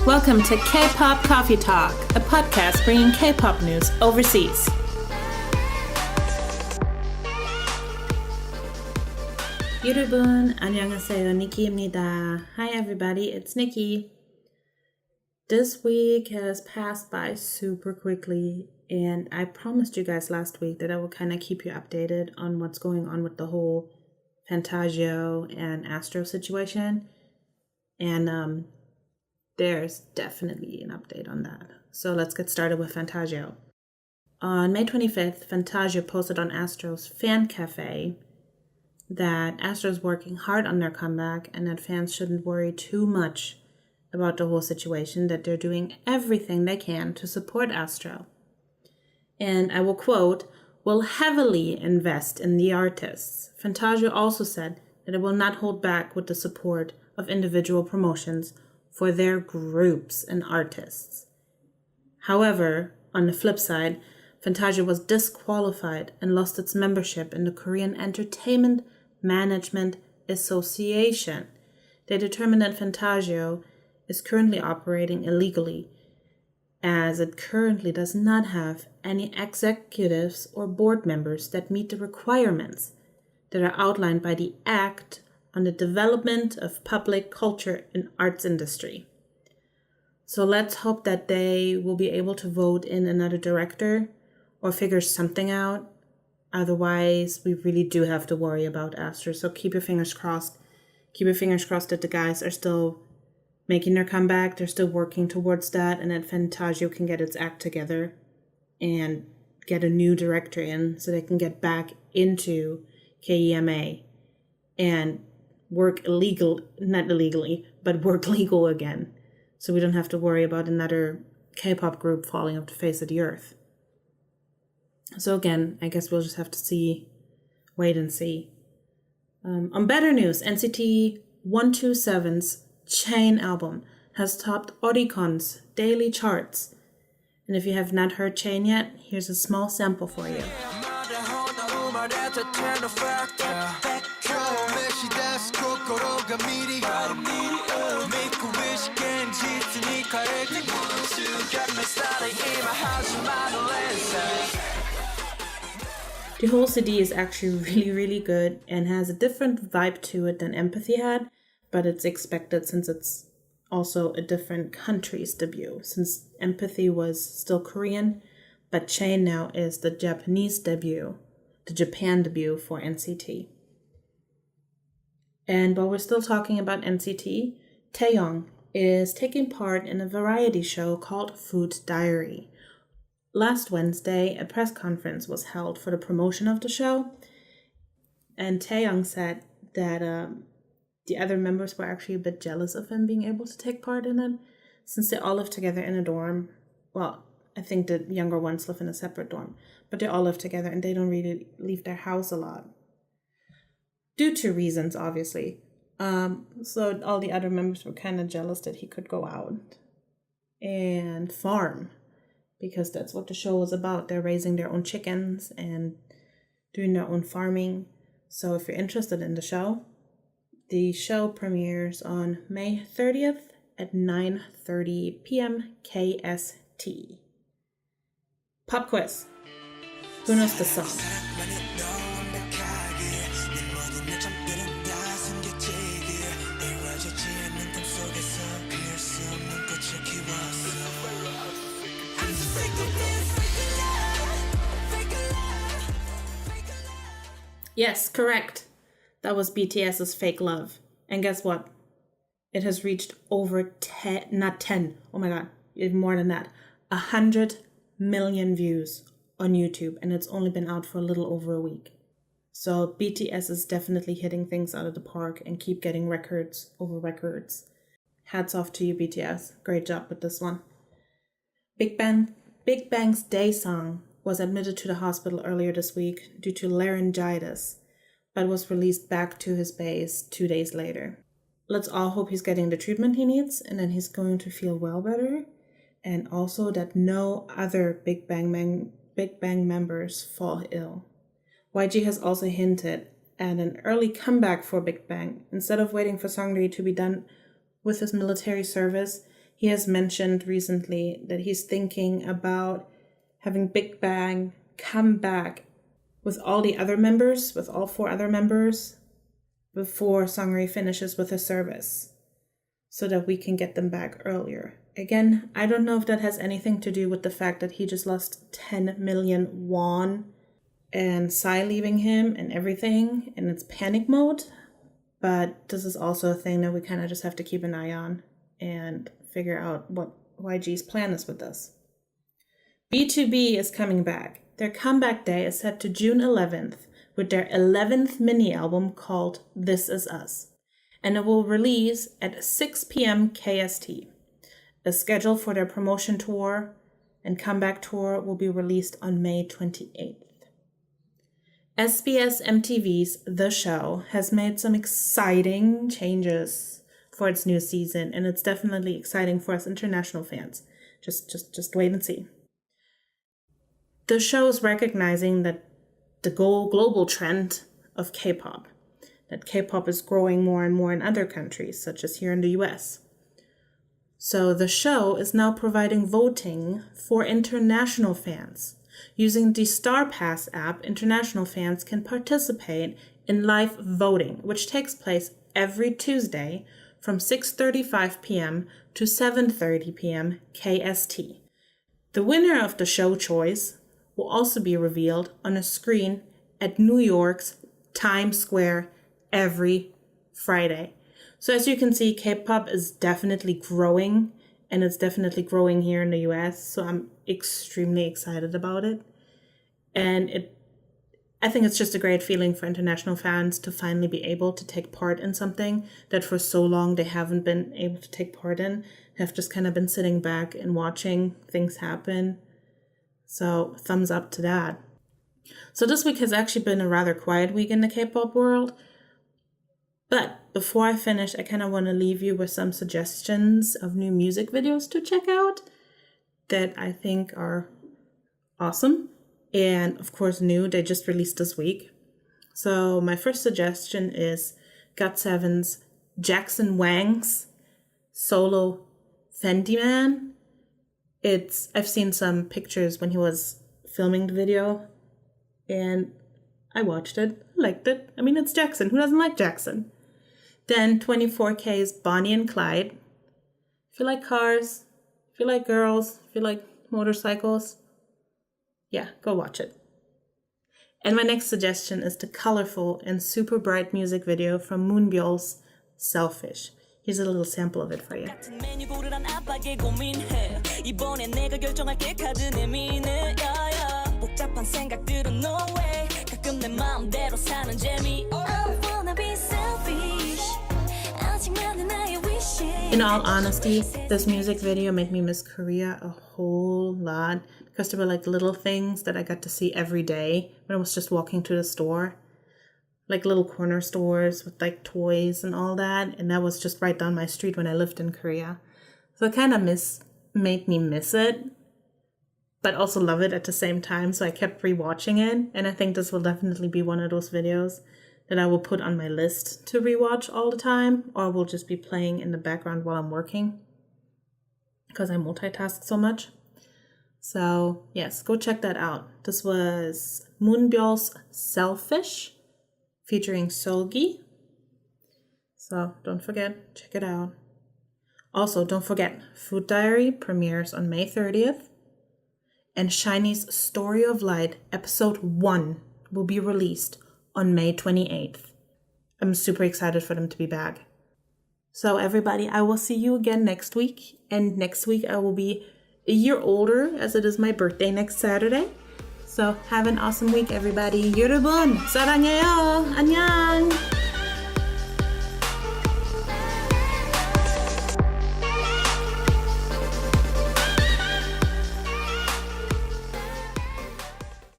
Welcome to K-Pop Coffee Talk, a podcast bringing K-pop news overseas. 여러분, 안녕하세요. Nikki입니다. Hi everybody, it's Nikki. This week has passed by super quickly, and I promised you guys last week that I will kind of keep you updated on what's going on with the whole Fantagio and Astro situation. And there's definitely an update on that. So let's get started with Fantagio. On May 25th, Fantagio posted on Astro's fan cafe that Astro's working hard on their comeback and that fans shouldn't worry too much about the whole situation, that they're doing everything they can to support Astro. And I will quote, "will heavily invest in the artists." Fantagio also said that it will not hold back with the support of individual promotions for their groups and artists. However, on the flip side, Fantagio was disqualified and lost its membership in the Korean Entertainment Management Association. They determined that Fantagio is currently operating illegally, as it currently does not have any executives or board members that meet the requirements that are outlined by the Act on the Development of Public Culture and Arts Industry. So let's hope that they will be able to vote in another director or figure something out. Otherwise, we really do have to worry about Astro. So keep your fingers crossed. Keep your fingers crossed that the guys are still making their comeback. They're still working towards that, and that Fantagio can get its act together and get a new director in so they can get back into KEMA and work not illegally, but work legal again. So we don't have to worry about another K-pop group falling off the face of the earth. So again, I guess we'll just have to wait and see. On better news, NCT 127's Chain album has topped Oricon's daily charts. And if you have not heard Chain yet, here's a small sample for you. The whole CD is actually really, really good and has a different vibe to it than Empathy had, but it's expected since it's also a different country's debut, since Empathy was still Korean, but Chain now is the Japanese debut, the Japan debut for NCT. And while we're still talking about NCT, Taeyong is taking part in a variety show called Food Diary. Last Wednesday, a press conference was held for the promotion of the show, and Taeyong said that the other members were actually a bit jealous of him being able to take part in it, since they all live together in a dorm. Well, I think the younger ones live in a separate dorm, but they all live together and they don't really leave their house a lot. Due to reasons, obviously. So all the other members were kind of jealous that he could go out and farm, because that's what the show was about. They're raising their own chickens and doing their own farming. So if you're interested in the show premieres on May 30th at 9:30 p.m. KST. Pop quiz. Who knows the song? Yes, correct. That was BTS's Fake Love. And guess what? It has reached over 100 million views on YouTube, and it's only been out for a little over a week. So BTS is definitely hitting things out of the park and keep getting records over records. Hats off to you, BTS. Great job with this one. Big Bang's Day Song was admitted to the hospital earlier this week due to laryngitis, but was released back to his base 2 days later. Let's all hope he's getting the treatment he needs and that he's going to feel well better, and also that no other Big Bang members fall ill. YG has also hinted at an early comeback for Big Bang. Instead of waiting for Seungri to be done with his military service, he has mentioned recently that he's thinking about having Big Bang come back with all the other members, with all 4 other members, before Seungri finishes with her service, so that we can get them back earlier. Again, I don't know if that has anything to do with the fact that he just lost 10 million won and Psy leaving him and everything, and it's panic mode. But this is also a thing that we kind of just have to keep an eye on and figure out what YG's plan is with this. B2B is coming back. Their comeback day is set to June 11th with their 11th mini-album called This Is Us, and it will release at 6 p.m. KST. The schedule for their promotion tour and comeback tour will be released on May 28th. SBS MTV's The Show has made some exciting changes for its new season, and it's definitely exciting for us international fans. Just wait and see. The show is recognizing that the global trend of K-pop, that K-pop is growing more and more in other countries, such as here in the US. So the show is now providing voting for international fans. Using the Star Pass app, international fans can participate in live voting, which takes place every Tuesday from 6:35 p.m. to 7:30 p.m. KST. The winner of the show choice will also be revealed on a screen at New York's Times Square every Friday. So as you can see, K-pop is definitely growing, and it's definitely growing here in the US, so I'm extremely excited about it. And I think it's just a great feeling for international fans to finally be able to take part in something that for so long they haven't been able to take part in, have just kind of been sitting back and watching things happen. So thumbs up to that. So this week has actually been a rather quiet week in the K-pop world. But before I finish, I kind of want to leave you with some suggestions of new music videos to check out that I think are awesome. And of course, new, they just released this week. So my first suggestion is GOT7's Jackson Wang's solo Fendi Man. I've seen some pictures when he was filming the video, and I watched it, liked it. I mean, it's Jackson. Who doesn't like Jackson? Then 24K's Bonnie and Clyde. If you like cars, if you like girls, if you like motorcycles, yeah, go watch it. And my next suggestion is the colorful and super bright music video from Moonbyul's Selfish. Here's a little sample of it for you. In all honesty, this music video made me miss Korea a whole lot because there were like little things that I got to see every day when I was just walking to the store. Like little corner stores with like toys and all that. And that was just right down my street when I lived in Korea. So it kind of made me miss it, but also love it at the same time. So I kept rewatching it. And I think this will definitely be one of those videos that I will put on my list to rewatch all the time, or will just be playing in the background while I'm working because I multitask so much. So yes, go check that out. This was Moonbyul's Selfish featuring Seulgi. So don't forget, check it out. Also, don't forget, Food Diary premieres on May 30th, and SHINee's Story of Light episode 1 will be released on May 28th. I'm super excited for them to be back. So everybody, I will see you again next week. And next week I will be a year older, as it is my birthday next Saturday. So have an awesome week, everybody. 여러분, 사랑해요. 안녕.